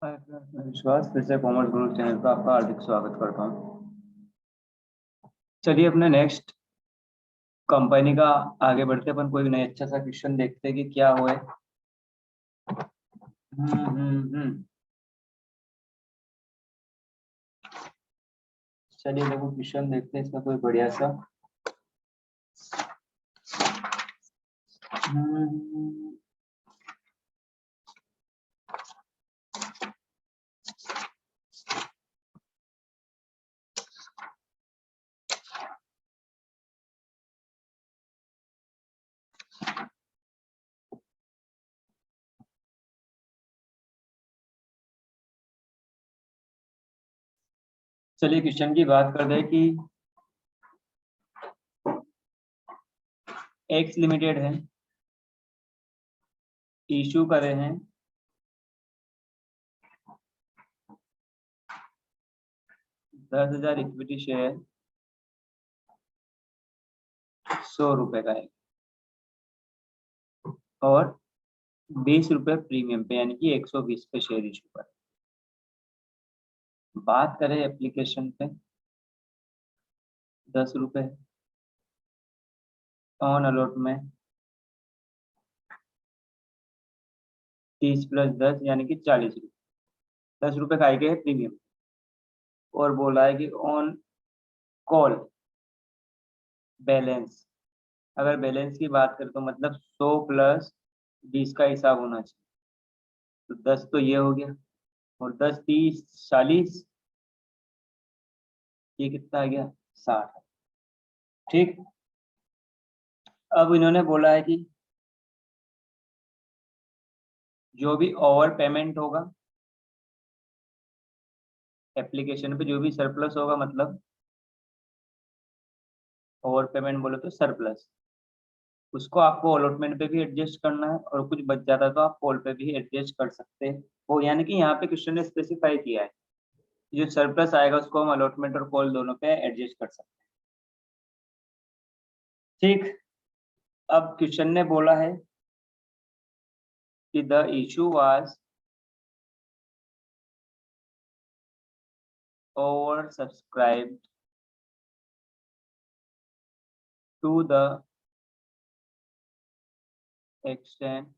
Hi friends, मैं विश्वास फिर से कॉमर्स गुरु चैनल पर आपका हार्दिक स्वागत करता हूँ। चलिए अपने नेक्स्ट कंपनी का आगे बढ़ते अपन कोई नया अच्छा सा क्वेश्चन देखते हैं कि क्या हुए। हम्म। चलिए देखो क्वेश्चन देखते हैं इसमें कोई बढ़िया सा। हम्म, चलिए क्वेश्चन की बात करते हैं कि एक्स लिमिटेड है, इशू करे हैं 10,000 इक्विटी शेयर 100 रुपए का है और 20 रुपए प्रीमियम पे यानी कि 120 पे शेयर इशू पर। बात करें एप्लीकेशन पे 10 रुपए ऑन अलॉट में 30 + 10 यानी कि 40 रुपए। 10 रुपए खाए गए प्रीमियम और बोला है कि ऑन कॉल बैलेंस। अगर बैलेंस की बात करें तो मतलब 100 + 20 का हिसाब होना चाहिए। तो 10 तो ये हो गया और 10 30 40, ये कितना आ गया 60। ठीक। अब इन्होंने बोला है कि जो भी ओवर पेमेंट होगा एप्लीकेशन पे, जो भी सरप्लस होगा, मतलब ओवर पेमेंट बोले तो सरप्लस, उसको आपको अलॉटमेंट पे भी एडजस्ट करना है और कुछ बच जाता है तो आप कॉल पे भी एडजस्ट कर सकते हैं। वो यानी कि यहाँ पे क्वेश्चन ने स्पेसिफाई किया है जो सरप्लस आएगा उसको हम अलॉटमेंट और कॉल दोनों पे एडजस्ट कर सकते हैं। ठीक। अब क्वेश्चन ने बोला है कि the issue was over subscribed to the extent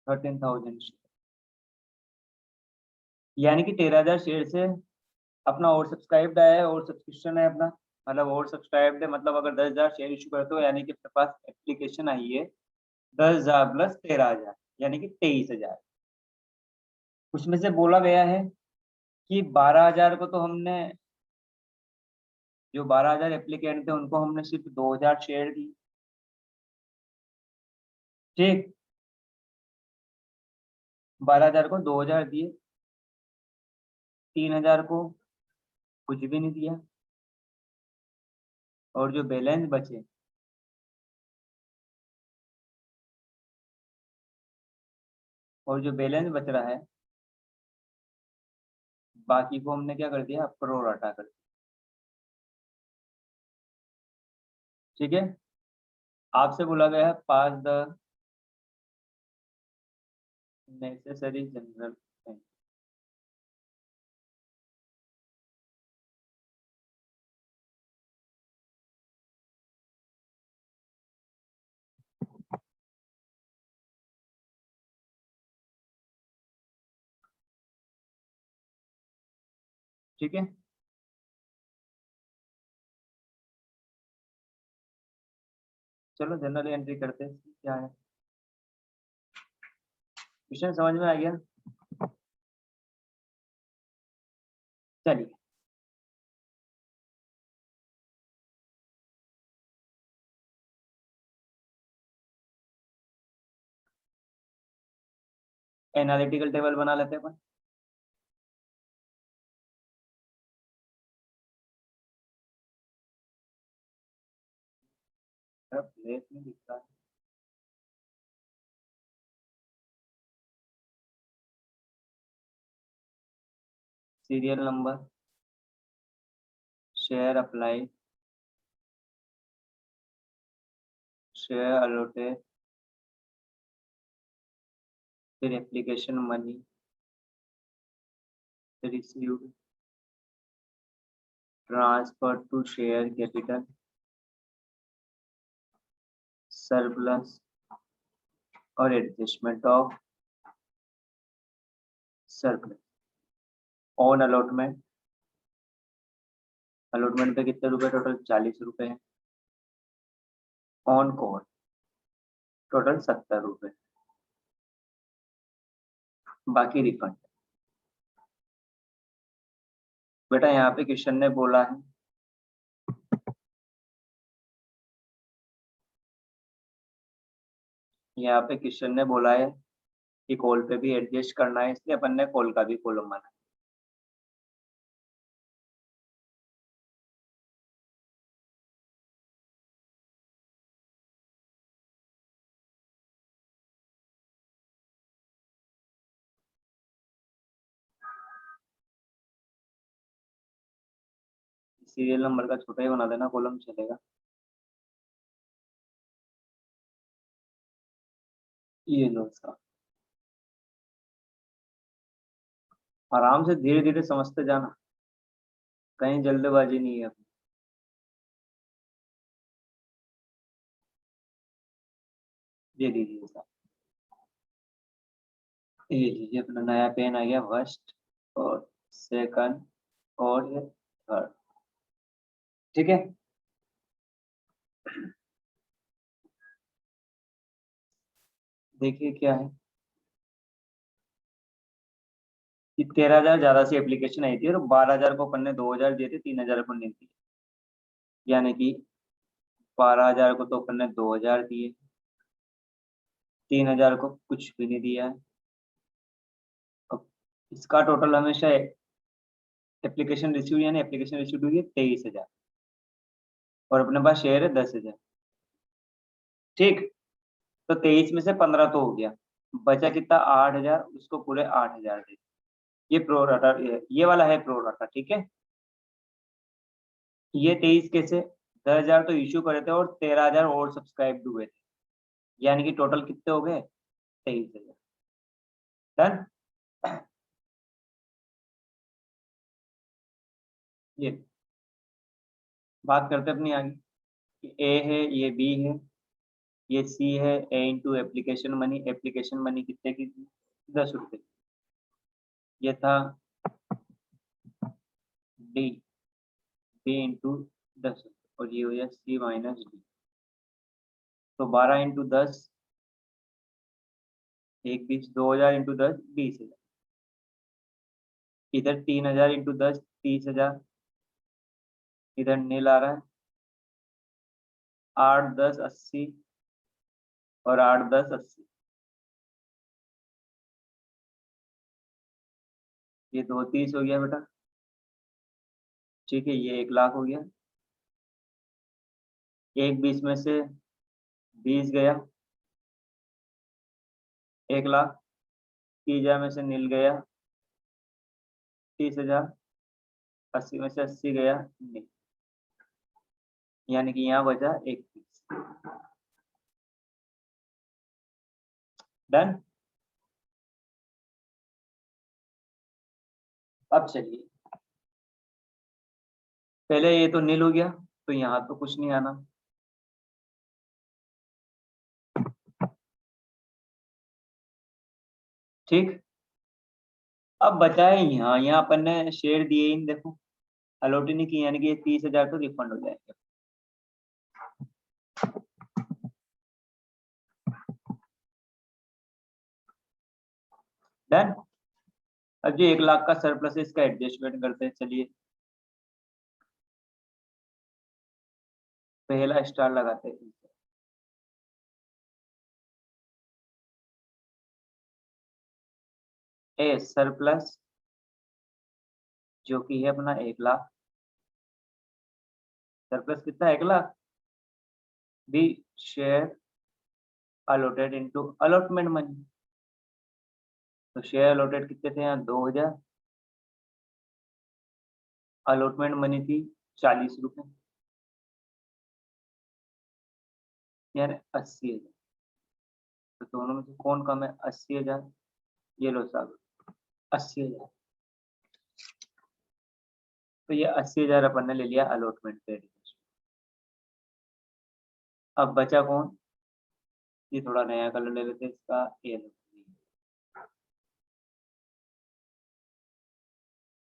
13,000 यानी कि 13,000 शेयर से अपना ओवर सब्सक्राइब्ड आया है और सब्सक्रिप्शन है अपना, मतलब ओवर सब्सक्राइब्ड है, मतलब अगर 10,000 शेयर इशू करते हो यानी कि अपने पास एप्लीकेशन आई है 10,000 + 13,000 यानी कि 23,000। उसमें से बोला गया है कि 12,000 को तो हमने, जो 12,000 एप्लीकेंट थे उनको हमने सिर्फ 2,000 शेयर दी। ठीक। 12,000 को 2,000 दिए, 3,000 को कुछ भी नहीं दिया और जो बैलेंस बचे, और जो बैलेंस बच रहा है बाकी को हमने क्या कर दिया, प्रोराटा कर दिया। ठीक है। आपसे बोला गया है पास द नेसेसरी जनरल। ठीक है। चलो जनरल एंट्री करते हैं, क्या है क्वेश्चन समझ में आ गया। चलिए एनालिटिकल टेबल बना लेते हैं अपन। प्लेस में दिखता है serial number, share apply, share allotted, फिर application money received, transfer to share capital, surplus और adjustment of surplus. On allotment, allotment पे कितने रुपए टोटल? 40 रुपए है। ऑन कॉल टोटल 70 रुपए, बाकी रिफंड। बेटा यहाँ पे क्वेश्चन ने बोला है यहाँ पे क्वेश्चन ने बोला है कि कॉल पे भी एडजस्ट करना है, इसलिए अपन ने कॉल का भी कॉलम बनाया। सीरियल नंबर का छोटा ही बना देना, कॉलम चलेगा। ये लो इसका, आराम से धीरे धीरे समझते जाना, कहीं जल्दबाजी नहीं है। ये लीजिए इसका, ये लीजिए अपना नया पेन आ गया, फर्स्ट और सेकंड और ये थर्ड। ठीक है, देखिए क्या है कि 13,000 ज्यादा सी एप्लीकेशन आई थी और 12,000 को अपन ने 2,000 दिए थे, 3,000 अपन ने दिए, यानी कि 12,000 को तो अपन ने 2,000 दिए, 3,000 को कुछ भी नहीं दिया है। अब इसका टोटल हमेशा एप्लीकेशन रिसीव यानी एप्लीकेशन रिसीव हुई है 23,000 और अपने पास शेयर है 10,000। ठीक, तो 23 में से 15 तो हो गया, बचा कितना? 8,000, उसको पूरे 8,000 दे। ये प्रो राटा, ये वाला है प्रो राटा। ठीक है, ये 23 कैसे? 10,000 तो इश्यू करे थे और 13,000 और सब्सक्राइब हुए थे, यानी कि टोटल कितने हो गए? 23,000। डन। ये बात करते अपनी आगे कि ए है, ये बी है, ये सी है। A into application money, application money कितने की थी? 10 रुपए। ये था डी, बी इंटू 10 और ये हो गया सी माइनस डी। तो 12 इंटू 10 एक 20, 2,000 इंटू 10 20,000। इधर 3,000 इंटू 10 30,000, इधर नील आ रहा है। 8 10 80 और 8 10 80, ये 2 30 हो गया बेटा। ठीक है, ये 1,00,000 हो गया। एक 20 में से 20 गया, 1,00,000। 30,000 में से नील गया 30,000, 80 में से 80 गया नील, यानी कि यहाँ बचा 21। डन। अब चलिए, पहले ये तो नील हो गया, तो यहाँ तो कुछ नहीं आना। ठीक, अब बचा है यहाँ, यहाँ अपन ने शेयर दिए ही नहीं, देखो अलॉट ही नहीं किए, यानी कि ये 30,000 तो रिफंड हो जाएंगे। डन। अब जो 1,00,000 का सरप्लस है, इसका एडजस्टमेंट करते हैं। चलिए पहला स्टार लगाते हैं। ए सरप्लस जो कि है अपना 1,00,000, सरप्लस कितना? 1,00,000। Be share allotted into allotment money, तो शेयर अलॉटेड कितने थे यहाँ? 2,000, अलॉटमेंट मनी थी 40 रुपए, यानी 80,000। तो दोनों में से कौन कम है? 80,000। ये लो साहब 80,000। तो ये 80,000 अपन ने ले लिया अलॉटमेंट पे। अब बचा कौन, ये थोड़ा नया कलर ले लेते हैं इसका, ये लो।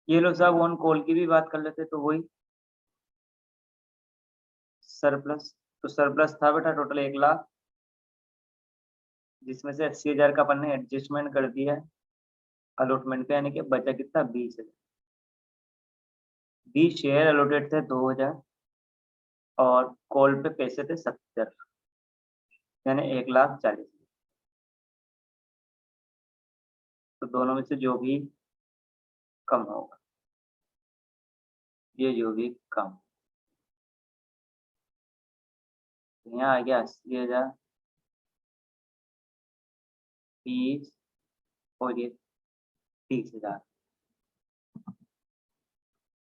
ये लो साहब ऑन कॉल की भी बात कर लेते तो वही सरप्लस। तो सरप्लस था बेटा टोटल 1,00,000, जिसमें से 80,000 का अपन ने एडजस्टमेंट कर दिया अलॉटमेंट पे, यानी कि बचा कितना 20,000। 20 शेयर अलॉटेड थे 2,000 और कॉल पे पैसे थे 70, यानी 1,40,000। तो दोनों में से जो भी कम होगा, ये जो भी कम, तो यहाँ आ गया 80,000, 30 और ये 30,000।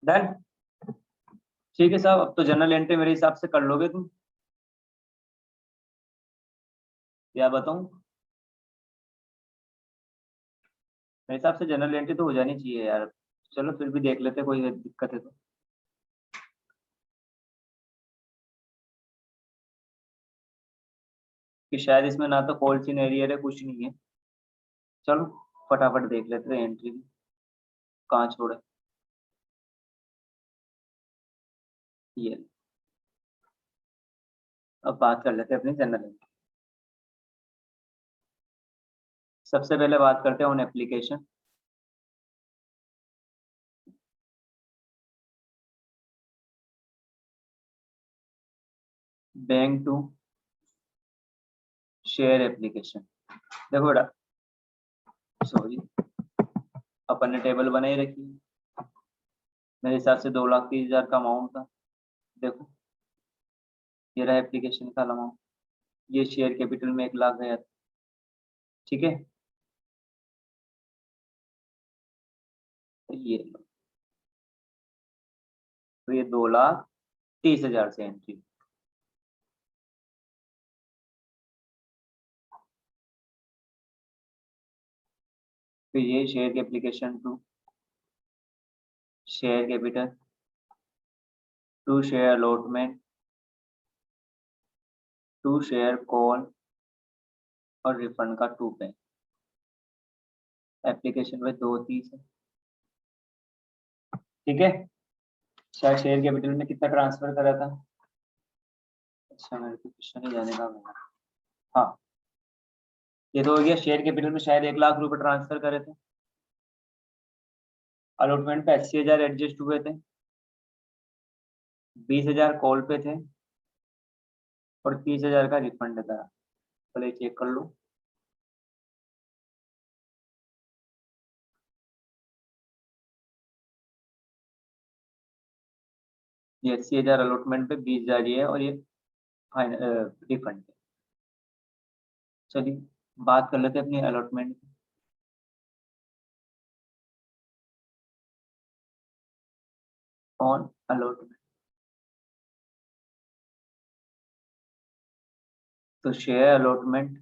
डन। ठीक है साहब, अब तो जनरल एंट्री मेरे हिसाब से कर लोगे तुम, क्या बताऊं। मेरे हिसाब से जनरल एंट्री तो हो जानी चाहिए यार। चलो फिर भी देख लेते, कोई दिक्कत है तो। कि शायद इसमें ना तो कॉल सीन एरियर है, कुछ नहीं है। चलो फटाफट देख लेते हैं एंट्री भी कहाँ छोड़े। ये अब बात कर लेते हैं अपनी जनरल एंट्री। सबसे पहले बात करते हैं on application. Bank to share application. देखो बेटा, सॉरी, अपन ने टेबल बनाई रखी है। मेरे हिसाब से 2,30,000 का अमाउंट था। देखो ये रहा एप्लीकेशन का अमाउंट, ये शेयर कैपिटल में 1,00,000 गया था। ठीक है, तो ये लो। तो ये 2,30,000 से एंट्री। फिर ये शेयर की application to share capital to share allotment to share call और रिफंड का 2 पे। एप्लीकेशन में 2,30 है। ठीक है, शायद शेयर कैपिटल में कितना ट्रांसफर करा था। अच्छा मेरे को क्वेश्चन ही जाने का होगा। हाँ, ये तो हो गया, शेयर कैपिटल में शायद 1,00,000 रुपए ट्रांसफर करे थे। अलॉटमेंट पे 80,000 एडजस्ट हुए थे, 20,000 कॉल पे थे और 30,000 का रिफंड था। पहले चेक कर लो। ये 80,000 अलॉटमेंट पे, 20,000 ये है और ये रिफंड पे। चलिए बात कर लेते हैं अपनी अलॉटमेंट की। ऑन अलॉटमेंट तो share allotment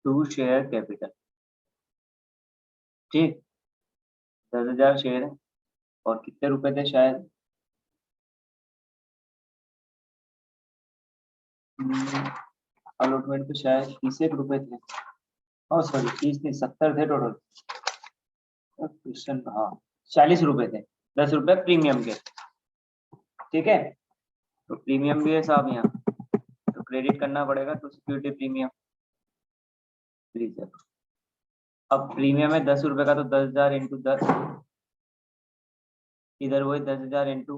to share capital. ठीक, 10,000 शेयर है और कितने रुपए थे शायद, अलॉटमेंट पे शायद 30 रुपए थे। और सॉरी 30 नहीं, 70 थे टोटल। क्वेश्चन हाँ, 40 रुपए थे, 10 रुपए प्रीमियम के। ठीक है, तो प्रीमियम भी है साहब यहाँ, तो क्रेडिट करना पड़ेगा टू सिक्योरिटी प्रीमियम। प्लीज, अब प्रीमियम है 10 रुपए का, तो 10,000 इंटू 10, इधर वही 10,000 इंटू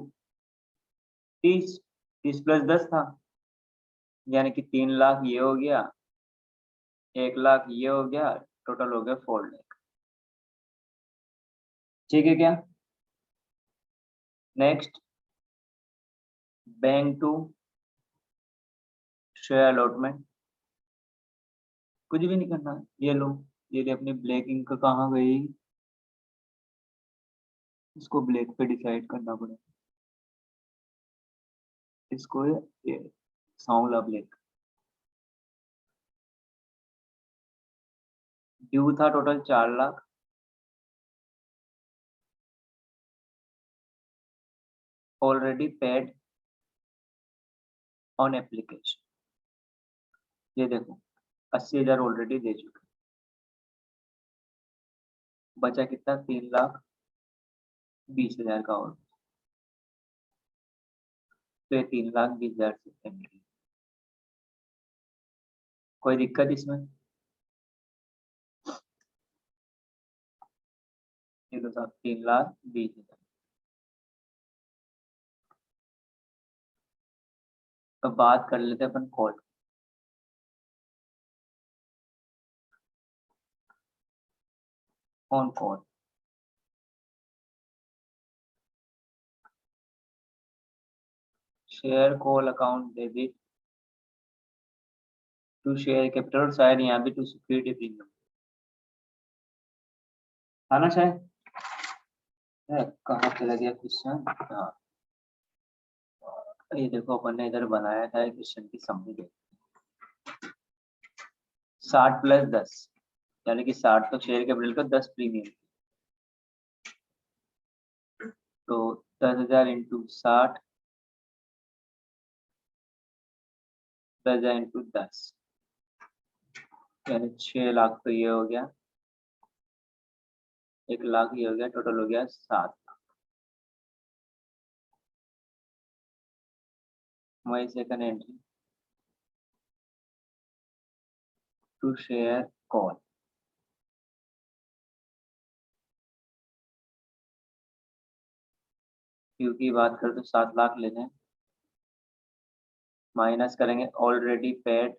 30, 30 + 10 था, यानी कि 3,00,000 ये हो गया, 1,00,000 ये हो गया, टोटल हो गया 4,00,000। ठीक है क्या। Next, bank to share allotment. कुछ भी नहीं करना, ये लो, ये अपनी ब्लैक इंक कहाँ गई, इसको ब्लैक पे डिसाइड करना पड़ेगा। इसको ये सांवला ब्लैक। ड्यू था total 4 lakh, already paid on application. ये देखो 80,000 ऑलरेडी दे चुके, बचा कितना 3,20,000 का और, तो ये 3,20,000 से एंट्री। कोई दिक्कत इसमें? ये तो साहब 3,20,000। तो बात कर लेते अपन call. On call share call account debit to share capital, शायद यहाँ भी टू सिक्योरिटी प्रीमियम था ना शायद। कहाँ चला गया क्वेश्चन? हाँ, ये देखो अपन ने इधर बनाया था क्वेश्चन की समरी। 60 + 10 यानी कि 60 तो शेयर कैपिटल का 10 प्रीमियम, तो 10,000 इंटू 60, 10,000 इंटू 10 यानी 6 लाख। तो ये हो गया 1 लाख, ये हो गया टोटल हो गया 7 लाख। वही second entry to share call, क्योंकि बात करें तो 7 लाख लेने हैं, माइनस करेंगे already paid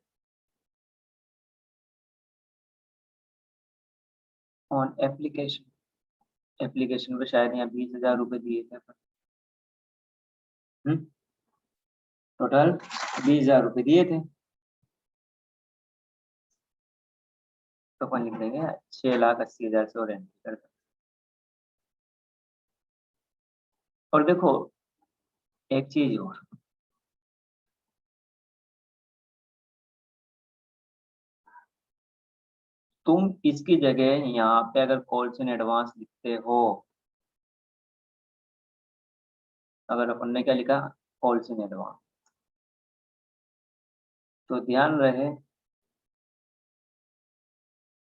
on application. Application पे शायद यहाँ 20,000 रुपये दिए थे अपन, टोटल 20,000 रुपये दिए थे, तो अपन लिख देंगे 6,80,000 से और एंट्री कर देंगे। और देखो एक चीज और, तुम इसकी जगह यहाँ पे अगर कॉल्स इन एडवांस लिखते हो, अगर अपन ने क्या लिखा कॉल्स इन एडवांस, तो ध्यान रहे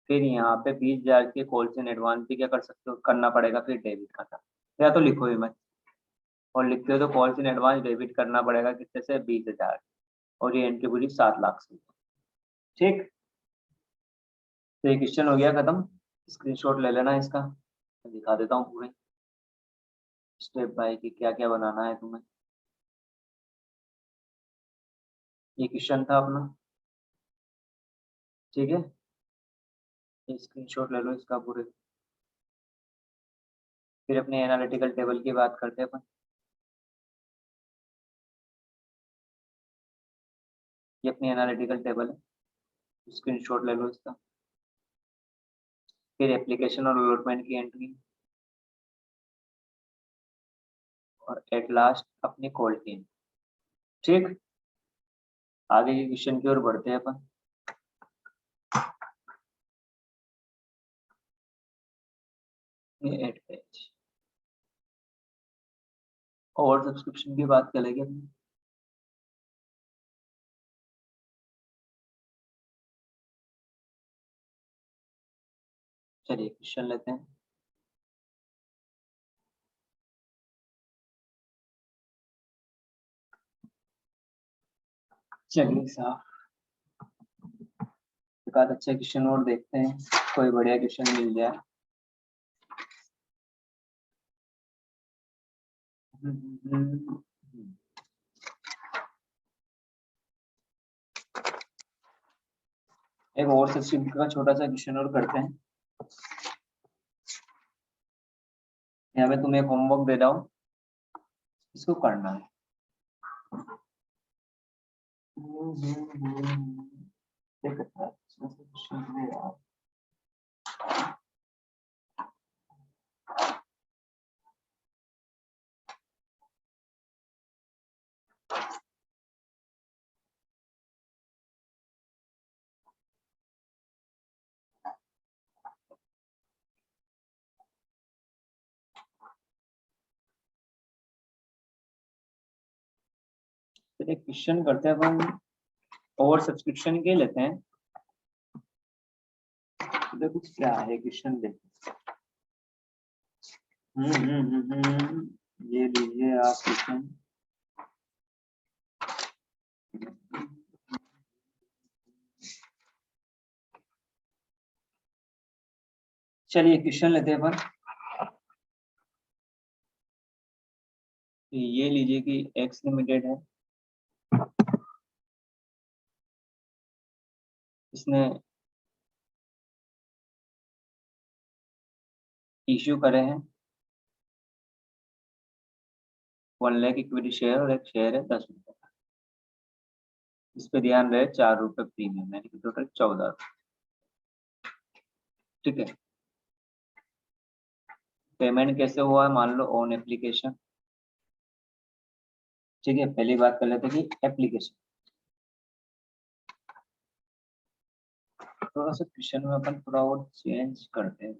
फिर यहाँ पे 20,000 के कॉल्स इन एडवांस भी क्या कर सकते हो, करना पड़ेगा फिर डेबिट करना, या तो लिखो ही मत, और लिखते हो तो कॉल्स इन एडवांस डेबिट करना पड़ेगा कितने से 20,000, और ये एंट्री पूरी 7 लाख से। ठीक, तो ये क्वेश्चन हो गया खत्म। स्क्रीनशॉट ले लेना इसका, मैं दिखा देता हूँ पूरे स्टेप बाय कि क्या क्या बनाना है तुम्हें। ये क्वेश्चन था अपना, ठीक है, ये स्क्रीनशॉट ले लो इसका पूरे। फिर अपने एनालिटिकल टेबल की बात करते हैं अपन। ये अपनी एनालिटिकल टेबल है, स्क्रीनशॉट ले लो इसका। फिर एप्लीकेशन और अलॉटमेंट की एंट्री, और एट लास्ट अपनी कॉल की entry। ठीक, आगे के क्वेश्चन की ओर बढ़ते हैं अपन। ये 8 पेज और सब्सक्रिप्शन की बात करेंगे अपन। चलिए क्वेश्चन लेते हैं। चलिए साहब, एक आध अच्छा क्वेश्चन और देखते हैं, कोई बढ़िया क्वेश्चन मिल जाए। एक और सब्सक्रिप्शन का छोटा सा क्वेश्चन और करते हैं। यहाँ पे तुम्हें एक होमवर्क दे रहा हूँ, इसको करना है। यार चलिए क्वेश्चन करते हैं अपन, ओवर सब्सक्रिप्शन के लेते हैं। देखो क्या है क्वेश्चन, देखो ये लीजिए आप क्वेश्चन। चलिए क्वेश्चन लेते हैं अपन। ये लीजिए कि एक्स लिमिटेड है, इसने इश्यू करे हैं 1 लाख इक्विटी शेयर और एक शेयर है 10 रुपये का। इस पे ध्यान रहे 4 रुपये प्रीमियम, यानी कि टोटल 14 रुपये। ठीक है, पेमेंट कैसे हुआ है, मान लो ऑन एप्लीकेशन। ठीक है, पहली बात कर लेते हैं कि एप्लीकेशन। थोड़ा सा क्वेश्चन में अपन थोड़ा और चेंज करते हैं।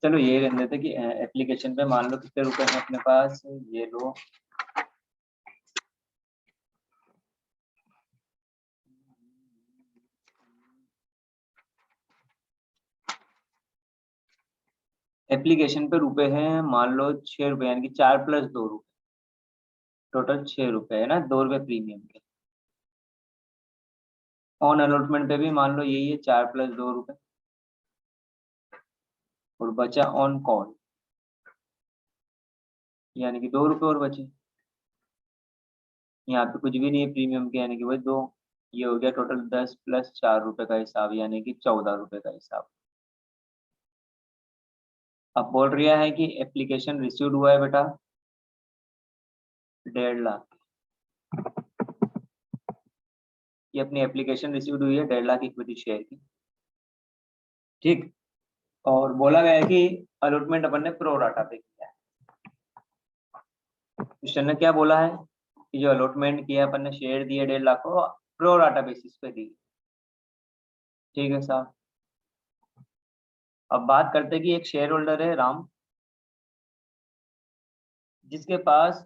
चलो ये रहने देते कि एप्लीकेशन पे मान लो कितने रुपए हैं अपने पास, ये लो। एप्लीकेशन पे रुपए हैं मान लो 6 रुपए, यानी कि 4 + 2 रुपए, टोटल 6 रुपए है ना, 2 रुपए प्रीमियम के। ऑन अलॉटमेंट पे भी मान लो यही है 4 + 2 रुपए, और बचा ऑन कॉल, यानी कि 2 रुपए और बचे। यहाँ पे कुछ भी नहीं है प्रीमियम के, यानी कि वही 2। ये हो गया टोटल 10 + 4 रुपए का हिसाब, यानी कि 14 रुपए का हिसाब। अब बोल रहा है कि एप्लीकेशन रिसीव्ड हुआ है बेटा 1.5 लाख। ये अपनी एप्लीकेशन रिसीव्ड हुई है 1.5 लाख इक्विटी शेयर की। ठीक, और बोला गया है कि अलॉटमेंट अपन ने प्रो राटा पे किया है। क्वेश्चन ने क्या बोला है कि जो अलॉटमेंट किया अपन ने, शेयर दिए 1.5 लाख को, प्रो राटा बेसिस पे दी। ठीक है साहब, अब बात करते हैं कि एक शेयर होल्डर है राम, जिसके पास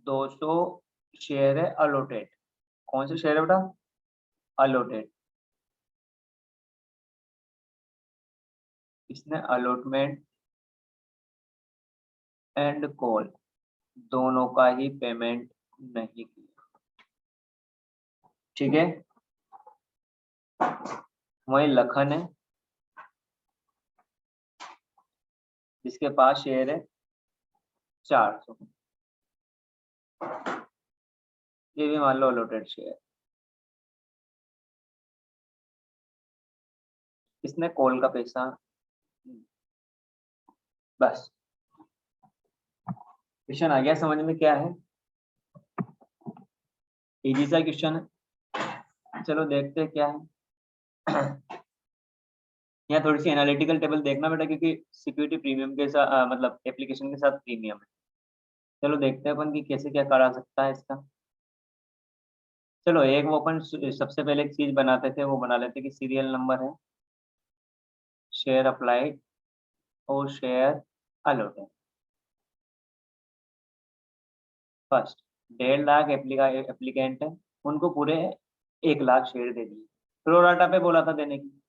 200 शेयर है अलॉटेड। कौन से शेयर है बेटा, अलॉटेड। इसने अलॉटमेंट एंड कॉल दोनों का ही पेमेंट नहीं किया। ठीक है, वही लखन है जिसके पास शेयर है 400, ये भी मान लो अलॉटेड शेयर। इसने कॉल का पैसा, बस क्वेश्चन आ गया समझ में क्या है। इजी सा क्वेश्चन है, चलो देखते हैं क्या है। यहाँ थोड़ी सी एनालिटिकल टेबल देखना बेटा, क्योंकि सिक्योरिटी प्रीमियम के साथ मतलब एप्लीकेशन के साथ प्रीमियम है। चलो देखते हैं अपन कि कैसे क्या करा सकता है इसका। चलो एक वो अपन सबसे पहले एक चीज बनाते थे, वो बना लेते कि सीरियल नंबर है, शेयर अप्लाइड और share allotted. First 1.5 lakh applicant है, उनको पूरे 1 लाख शेयर दे दिए। प्रोराटा पे बोला था देने की,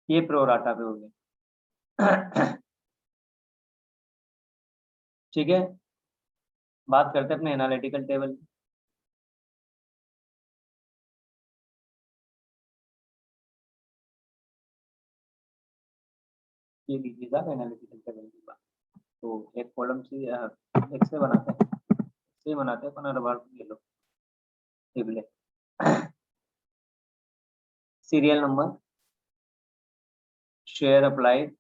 ये प्रोराटा पे हो गया। ठीक है, बात करते हैं अपने एनालिटिकल टेबल की। ये लीजिएगा एनालिटिकल टेबल की बात। तो एक कॉलम से एक से बनाते हैं, से बनाते हैं अपन, हर बार ये लो table. Serial number, share applied,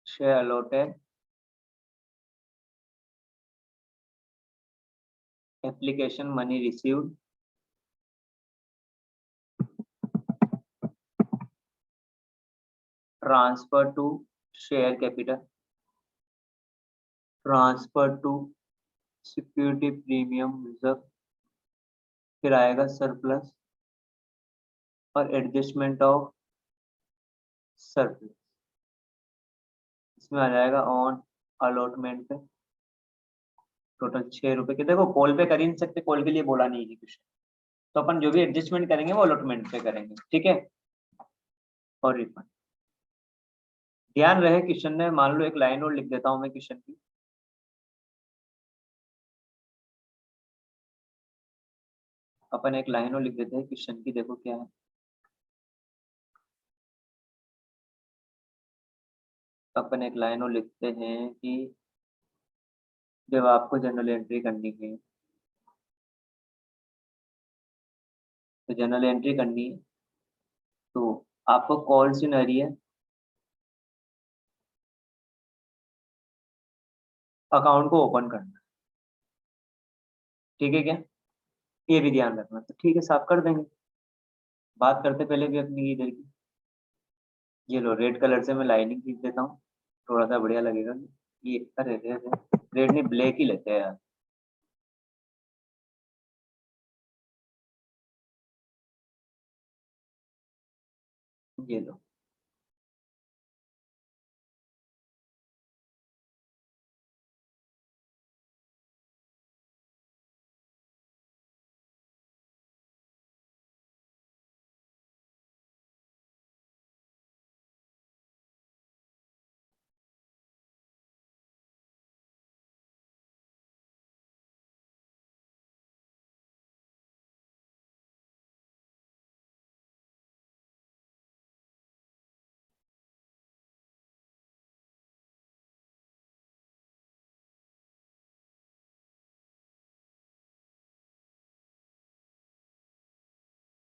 share allotted, application money received, transfer to share capital, transfer to security premium reserve, फिर आएगा सरप्लस और एडजस्टमेंट ऑफ सरप्लस। इसमें आ जाएगा ऑन अलॉटमेंट पे टोटल 6 रुपए के। देखो कॉल पे कर ही नहीं सकते, कॉल के लिए बोला नहीं है क्वेश्चन, तो अपन जो भी एडजस्टमेंट करेंगे वो अलॉटमेंट पे करेंगे, ठीक है। और रिफंड ध्यान रहे क्वेश्चन ने, मान लो एक लाइन और लिख देता हूं मैं क्वेश्चन की, अपन एक लाइन और लिख देते हैं क्वेश्चन की। देखो क्या है, अपन एक लाइन और लिखते हैं कि जब आपको जनरल एंट्री करनी है, तो जनरल एंट्री करनी है तो आपको कॉल सी नरी है, अकाउंट को ओपन करना, ठीक है क्या, ये भी ध्यान रखना। तो ठीक है साफ कर देंगे, बात करते पहले भी अपनी इधर की। ये लो रेड कलर से मैं लाइनिंग खींच देता हूँ, थोड़ा सा बढ़िया लगेगा। ये अरे रेड रेड नहीं ब्लैक ही लेते हैं यार, ये लो।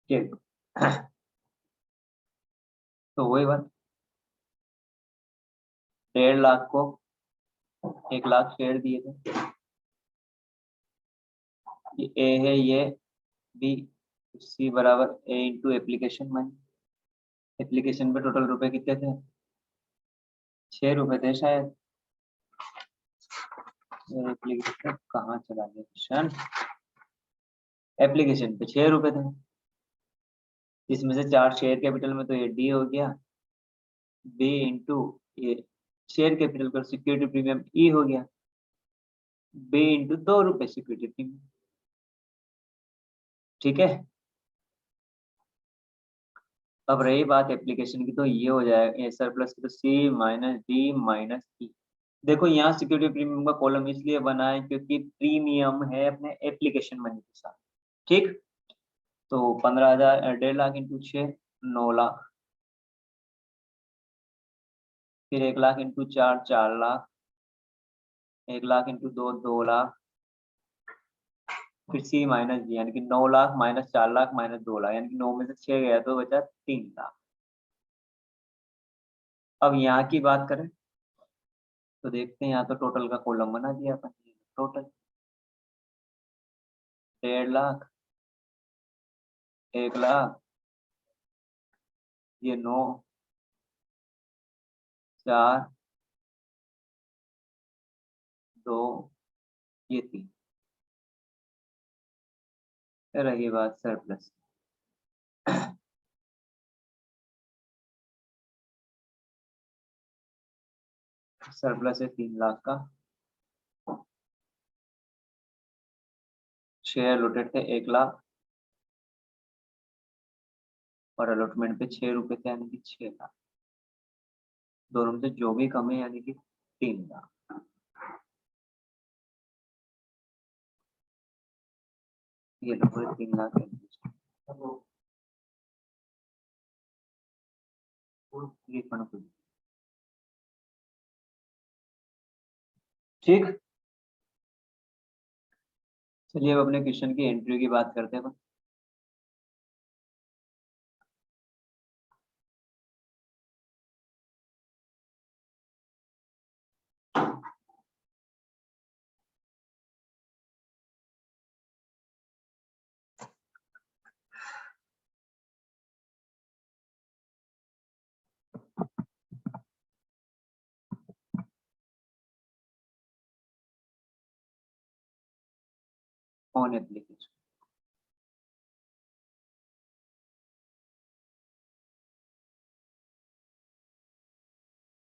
ठीक तो वही बात, 1.5 लाख को 1 लाख शेयर दिए थे, ये ए है, ये बी, सी बराबर ए इंटू एप्लीकेशन मनी। एप्लीकेशन पे टोटल रुपए कितने थे, 6 रुपए थे शायद। एप्लीकेशन कहाँ चला गया क्वेश्चन, एप्लीकेशन पे 6 रुपए थे, इसमें से 4 शेयर कैपिटल में, तो ये डी हो गया, बी इंटू ये शेयर कैपिटल का सिक्योरिटी प्रीमियम ई हो गया, बी इंटू 2 रुपए सिक्योरिटी प्रीमियम, ठीक है। अब रही बात एप्लीकेशन की, तो ये हो जाएगा सरप्लस की, तो सी माइनस डी माइनस ई। देखो यहाँ सिक्योरिटी प्रीमियम का कॉलम इसलिए बना है क्योंकि प्रीमियम है अपने एप्लीकेशन मनी के साथ, ठीक। तो 15,000 1.5 लाख इंटू 6 9 लाख, फिर 1 लाख इंटू 4 4 लाख, 1 लाख इंटू 2 2 लाख, फिर सी माइनस डी, यानी कि 9 लाख माइनस 4 लाख माइनस 2 लाख, यानी कि 9 में से 6 गया तो बचा 3 लाख। अब यहाँ की बात करें तो देखते हैं, यहाँ तो टोटल का कॉलम बना दिया अपन, टोटल 1.5 लाख, 1 लाख, ये 9 4 2 ये 3, रही बात सरप्लस। सरप्लस है 3 लाख का, शेयर लोटेड थे 1 लाख, और अलॉटमेंट पे 6 रुपए थे, यानी कि 6 लाख, दोनों में से जो भी कम है यानी कि 3 लाख। ये लो पूरे 3 लाख है, रिफंड, ठीक। चलिए अब अपने क्वेश्चन की एंट्री की बात करते हैं। ऑन एप्लीकेशन,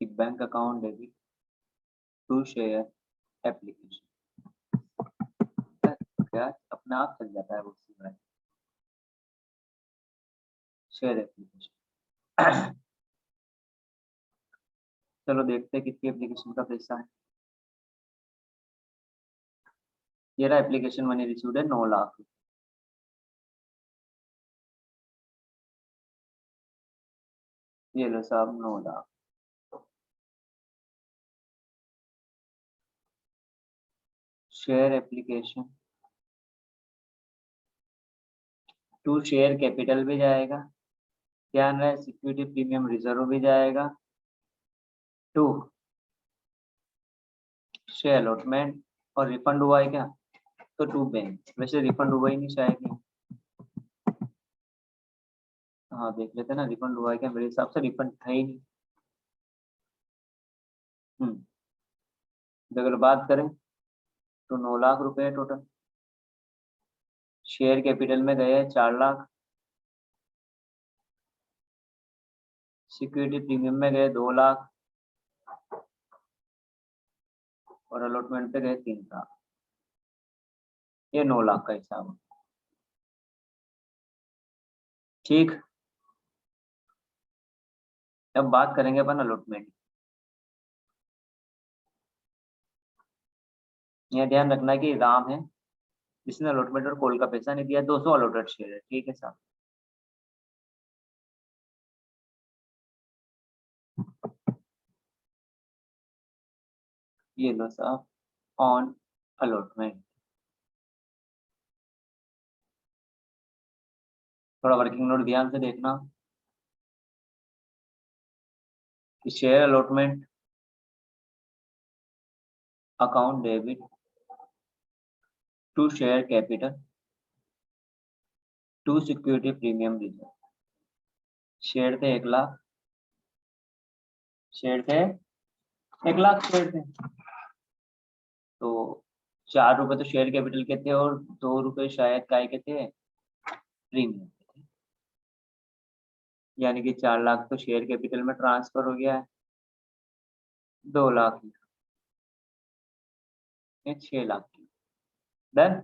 एक bank account debit to share application, क्या अपने आप चल जाता है वो शेयर एप्लीकेशन। चलो देखते हैं कितनी एप्लीकेशन का पैसा है। ये रहा एप्लीकेशन मनी रिसीव्ड है 9 लाख। ये लो साहब 9 lakh. Share application to share capital भी जाएगा, ध्यान रहे सिक्योरिटी प्रीमियम रिजर्व भी जाएगा, टू शेयर अलॉटमेंट, और रिफंड हुआ है क्या, तो टू बैंक। वैसे रिफंड हुआ ही नहीं शायद ही। हाँ देख लेते ना रिफंड हुआ है क्या, मेरे हिसाब से रिफंड था ही नहीं। अगर बात करें तो 9 लाख रुपए टोटल। शेयर कैपिटल में गए 4 लाख, सिक्योरिटी प्रीमियम में गए 2 लाख, और अलॉटमेंट पे गए 3 लाख। ये 9 लाख का हिसाब है। ठीक, अब बात करेंगे अपन अलॉटमेंट। यह ध्यान रखना है कि राम है जिसने अलॉटमेंट और कॉल का पैसा नहीं दिया, 200 अलॉटेड शेयर है, ठीक है साहब। ये लो साहब ऑन अलॉटमेंट। थोड़ा वर्किंग नोट ध्यान से देखना कि share allotment account debit to share capital to security premium reserve. Share थे 1 लाख, शेयर थे 1 लाख शेयर थे, तो 4 रुपए तो शेयर कैपिटल के थे और 2 रुपए शायद काय के थे, प्रीमियम के थे। यानी कि 4 लाख तो शेयर कैपिटल में ट्रांसफर हो गया है, 2 लाख, ये 6 लाख की। डन।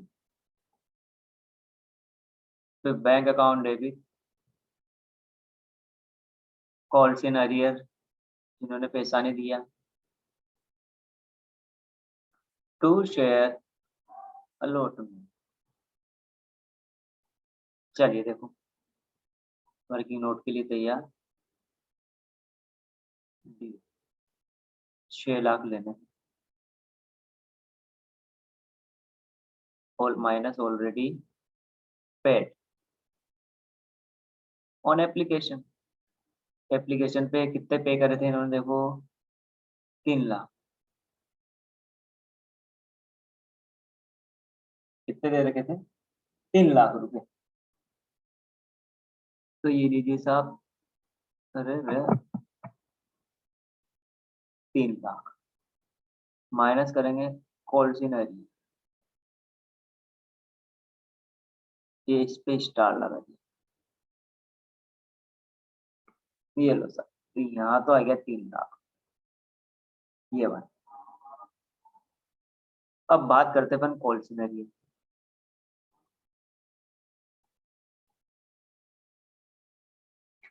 फिर bank account debit, calls in arrear जिन्होंने पैसा नहीं दिया, टू शेयर अलॉटमेंट। चलिए देखो वर्किंग नोट के लिए तैयार। 6 लाख लेने और minus already paid on application. Application पे कितने पे करे थे इन्होंने, देखो 3 लाख। कितने दे रखे थे, 3 लाख रुपए। तो ये लीजिए साहब, अरे 3 लाख माइनस करेंगे कॉल सीनरी, ये इस पे स्टार लगा दिया। ये लो सर, तो यहाँ तो आ गया 3 लाख। ये बात। अब बात करते अपन कॉल सीनरी।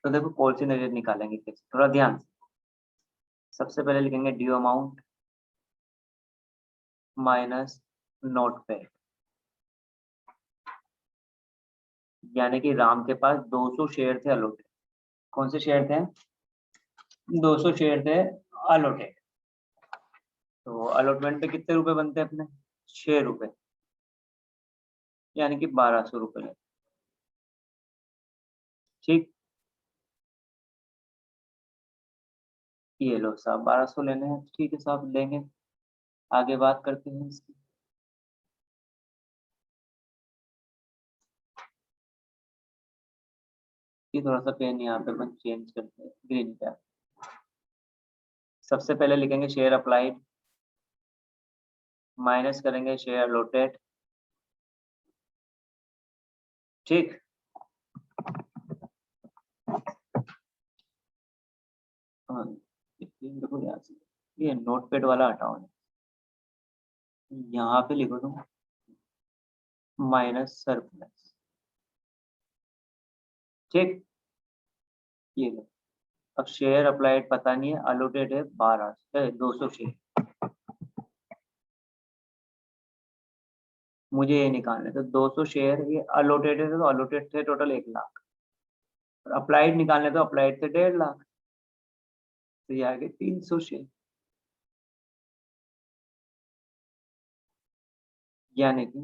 तो देखो कॉल सीनरी निकालेंगे कैसे, थोड़ा ध्यान से। सबसे पहले लिखेंगे due amount minus note paid, यानी कि राम के पास 200 शेयर थे अलॉटेड। कौन से शेयर थे, 200 शेयर थे अलॉटेड। तो अलॉटमेंट पे कितने रुपए बनते हैं अपने, 6 रुपए, यानी कि 1200 रुपए। ठीक, ये लो साहब 1200 लेने हैं, ठीक है साहब लेंगे। आगे बात करते हैं इसकी। ये थोड़ा सा पेन यहाँ पे अपन चेंज करते हैं ग्रीन का। सबसे पहले लिखेंगे शेयर अप्लाइड माइनस करेंगे शेयर अलॉटेड। ठीक, हाँ देखो यहाँ से ये नोट पेड वाला हटाओ। यहाँ पे लिखो तुम माइनस सरप्लस, ठीक। ये लो, अब शेयर अप्लाइड पता नहीं है, अलोटेड है 200 शेयर। मुझे ये निकालना है, तो 200 शेयर ये अलोटेड है, तो अलोटेड थे टोटल 1 लाख, और अप्लाइड निकालने तो अप्लाइड थे 1.5 लाख, तो ये आ गए 300 शेयर। यानी कि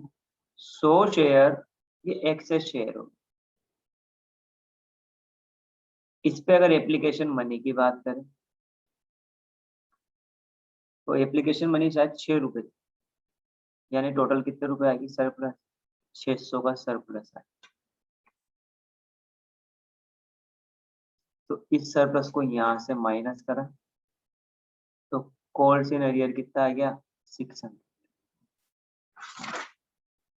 100 शेयर ये एक्सेस शेयर हो। इस पे अगर एप्लीकेशन मनी की बात करें तो एप्लीकेशन मनी शायद 6 रुपए, यानी टोटल कितने रुपए आएगी सरप्लस, 600 का सरप्लस है। तो इस सरप्लस को यहाँ से माइनस करा तो कॉल्स इन एरियर कितना आ गया 600,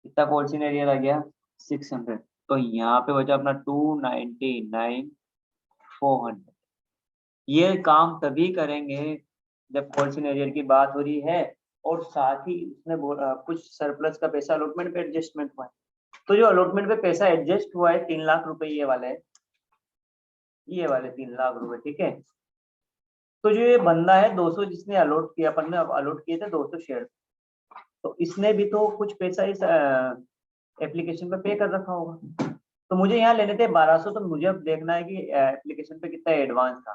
कितना कॉल्स इन एरियर आ गया 600। तो यहाँ पे बचा अपना 299 400। ये काम तभी करेंगे जब कॉल्स इन एरियर की बात हो रही है और साथ ही उसने कुछ सरप्लस का पैसा अलॉटमेंट पे एडजस्टमेंट हुआ है। तो जो अलॉटमेंट पे पैसा एडजस्ट हुआ है 3 लाख रुपए, ये वाला है, ये वाले 3 लाख रुपए, ठीक है। तो जो ये बंदा है 200 जिसने अलॉट किया, अपन ने अलॉट किए थे 200 शेयर, तो इसने भी तो कुछ पैसा इस एप्लीकेशन पे पे कर रखा होगा। तो मुझे यहाँ लेने थे 1200, तो मुझे अब देखना है कि एप्लीकेशन पे कितना एडवांस था।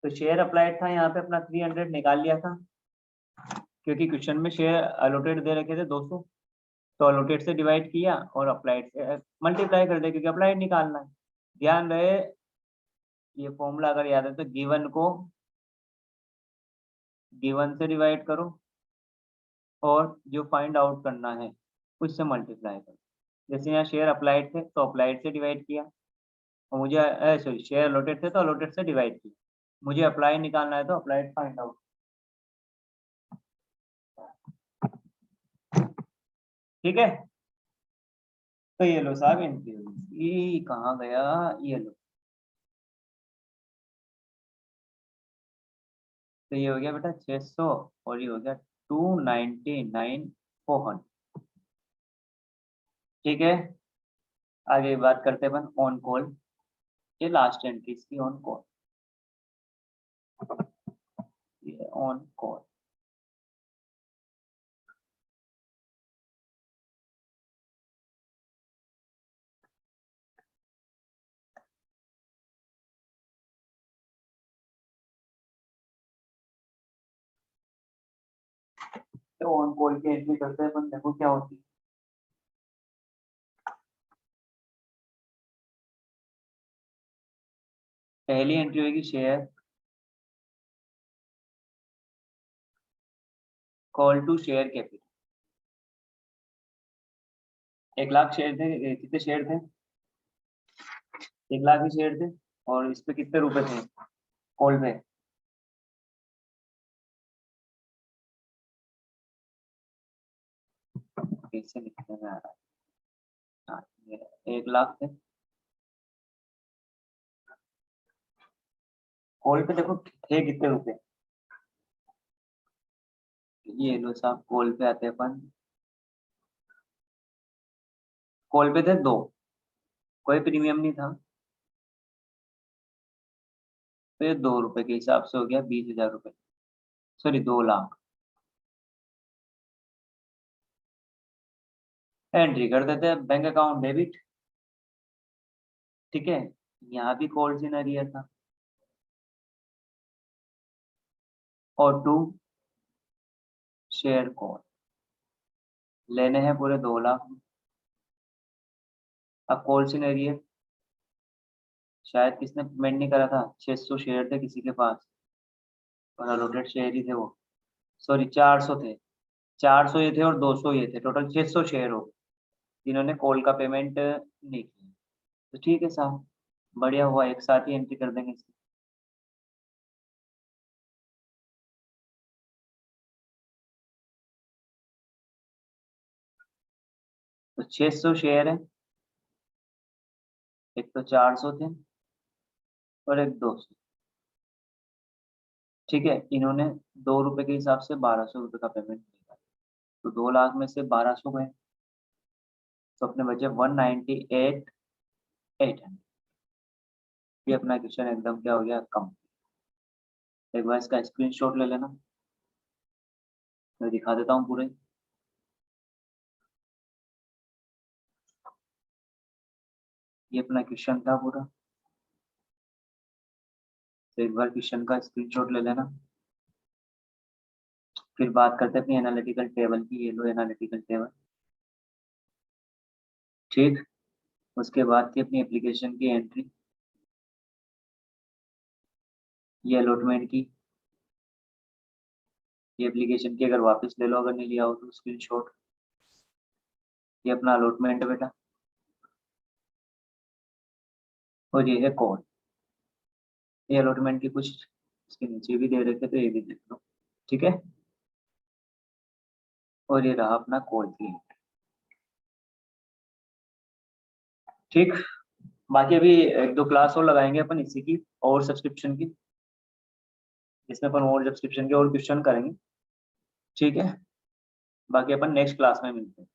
तो शेयर अप्लाइड था यहाँ पे अपना 300 निकाल लिया था, क्योंकि क्वेश्चन में शेयर अलॉटेड दे रखे थे 200, तो अलॉटेड से डिवाइड किया और अप्लाइड से मल्टीप्लाई कर दिया, क्योंकि अप्लाइड निकालना है। ध्यान रहे ये फॉर्मूला अगर याद है तो गिवन से डिवाइड करो और जो फाइंड आउट करना है उससे मल्टीप्लाई करो। जैसे यहाँ शेयर अप्लाइड थे तो अप्लाइड से डिवाइड किया, और मुझे सॉरी शेयर अलॉटेड थे तो अलॉटेड से डिवाइड किया। मुझे अप्लाई निकालना है तो अप्लाइड फाइंड आउट, ठीक है। तो ये लो साहब एंट्री होगी, ये कहाँ गया, ये लो। तो ये हो गया बेटा 600 और ये हो गया 299 400, ठीक है। आगे बात करते हैं अपन ऑन कॉल, ये लास्ट एंट्री की ऑन कॉल, ये ऑन कॉल। तो ऑन कॉल की एंट्री करते हैं अपन, देखो क्या होती है। पहली एंट्री होगी share call to share capital. 1 lakh share थे, कितने शेयर थे, 1 लाख ही शेयर थे, और इस पे कितने रुपए थे कॉल पे, कैसे लिखने में आ रहा है, हाँ, ये 1 लाख थे कॉल पे, देखो थे कितने रुपए, ये लो साहब कॉल पे आते हैं अपन। कॉल पे थे 2, कोई प्रीमियम नहीं था, तो ये 2 रुपए के हिसाब से हो गया 20,000 रुपए, सॉरी 2 लाख। एंट्री कर देते हैं बैंक अकाउंट डेबिट, ठीक है। यहाँ भी कॉल इन एरियर था, और टू शेयर कॉल लेने हैं पूरे 2 लाख। अब कॉल इन एरियर शायद किसने पेमेंट नहीं करा था, 600 शेयर थे किसी के पास, और अलॉटेड शेयर ही थे वो, सॉरी 400 थे, 400 ये थे और 200 ये थे, टोटल 600 शेयर हो जिन्होंने कॉल का पेमेंट नहीं किया। तो ठीक है साहब, बढ़िया हुआ, एक साथ ही एंट्री कर देंगे इसकी। तो 600 शेयर है, एक तो 400 थे और एक 200, ठीक है। इन्होंने 2 रुपए के हिसाब से 1200 रुपए का पेमेंट किया, तो 2 लाख में से 1200 गए, तो अपने बचे 198,800। ये अपना क्वेश्चन एकदम क्या हो गया, कम। एक बार इसका स्क्रीनशॉट ले लेना, मैं दिखा देता हूँ पूरे। ये अपना क्वेश्चन था पूरा, तो एक बार क्वेश्चन का स्क्रीनशॉट ले लेना। फिर बात करते हैं अपनी एनालिटिकल टेबल की। ये लो एनालिटिकल टेबल, ठीक। उसके बाद की अपनी एप्लीकेशन की एंट्री, ये अलॉटमेंट की, ये एप्लीकेशन की अगर वापस ले लो, अगर नहीं लिया हो तो स्क्रीनशॉट। ये अपना अलॉटमेंट है बेटा, और ये है कोड। ये अलॉटमेंट की कुछ इसके नीचे भी दे रखे, तो ये भी देख लो, ठीक है। और ये रहा अपना कोड की, ठीक। बाकी अभी 1-2 क्लास और लगाएंगे अपन इसी की, और सब्सक्रिप्शन की, इसमें अपन और सब्सक्रिप्शन के और क्वेश्चन करेंगे, ठीक है। बाकी अपन नेक्स्ट क्लास में मिलते हैं।